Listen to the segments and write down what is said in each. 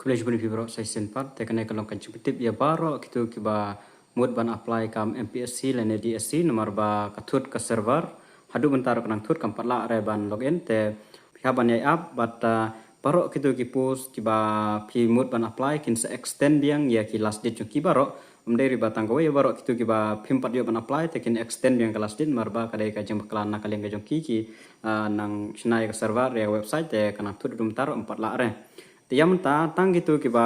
tulis bani fibro sai senpat te kene kalong kan ciptip ya baro kitu kiba mood ban apply kam MPSC lene DSC nomor ba kathut ka server hadu bentar kanang thut kam patla re ban login te pihak ban ya app but baro kitu ki post kiba pi mood ban apply kin se extend yang ya ki last date ki baro mderi batang ko ya baro kitu kiba pimpat yo ban apply te kin extend yang ke last date marba kadai ka jeng baklan na kaleng ka jong ki nang sinai ka server ya website te kanang thut dum tar 4 la re tiam ta tang gitu kiba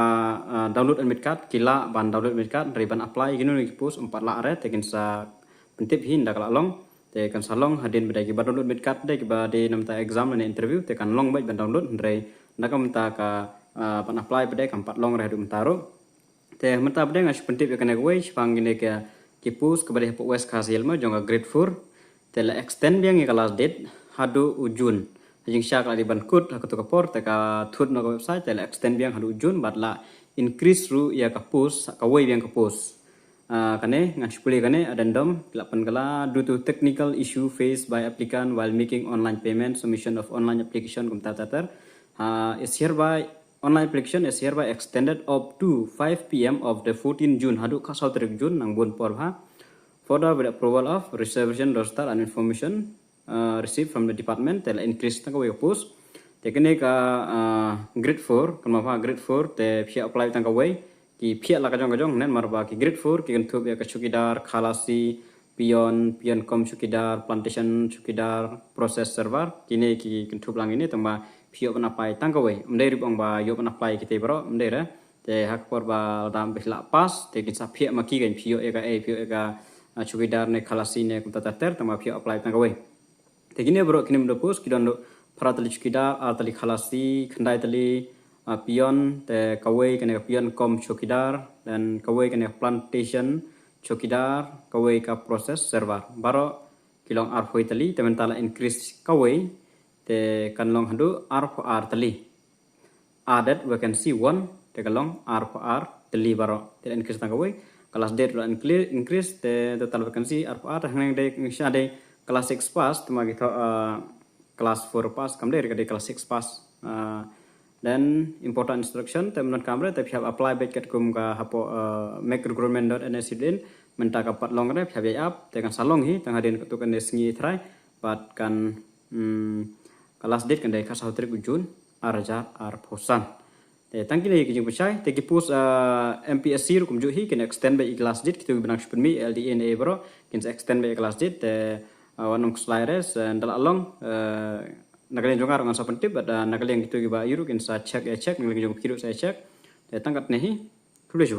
download admit card kila ban download admit card dari ban apply ginu ni post 4 la are tekin sa pentip hin dak long te kan salong hadin bedai kiba download admit card de kiba de namta exam dan interview te kan long bai ban download dari nakam ta ka ban apply bedai kan 4 long re dum taro te menta bedai ngas pentip ya kan wage pang gine ke ki post kepada hepok west hasil ma jonga grade 4 te la extend yang ke last date hadu ujun jing syak la di ban kut aku to kapor te ka thut no website te la extend biang hadu jun bat la increase ru ya ka post ka way biang ka post kane ngan spuli kane addendum lapan kala due to technical issue faced by applicant while making online payment submission of online application kum tatar is hereby online application is hereby extended up to 5 p.m. of the 14 June hadu ka sautrik Jun nang bon por ha further with approval of reservation roster and information received from the department tel increase tang way post te kene ka grade 4 kan ma grade 4 te phia apply tang way ki phia la ka jong nen marba ki grade 4 ki kan thup ya ka chukidar khalasi pion kom chukidar plantation chukidar process server kini ki kan thup lang ini tamba phia ban apply tang way mdei ri bang ba yo ban apply ki te bro mdei ra te hak por ba dam bisla pas te ki sa phia ma ki gan phio e ka chukidar ne khalasi ne kum tatar tamba phia apply tang way tegine bro kini mdo post kidon do paratali chukida atali khalasi khandai tali pion te kawai kene pion kom chukidar dan kawai kene plantation chukidar kawai ka process server baro kilong ar hoi tali te mentala increase kawai te kanlong handu ar tali added vacancy 1 te kalong ar tali baro te increase tang kawai kelas date increase te total vacancy ar hang de ngshade kelas 6 pass tuma gitu kelas 4 pass kamde dari kelas 6 pass dan important instruction temen kamre tapi have apply back kat kum ka hapo make recruitment.nscdin menta ka pat long re have up dengan salong hi tang hadin tu kan desngi try pat kan kelas date kan dai ka sautri ujun arja ar posan te tangki le ki jing te ki pus MPSC kum ju hi kan extend by kelas date kitu benang shpmi LDNA bro kan extend by kelas date te wanung slides dan dalalong nakalian jongar ngan sa pentip ada nakalian gitu giba iru kin sa check ngalagi jong kiru saya check tangkat nehi tulis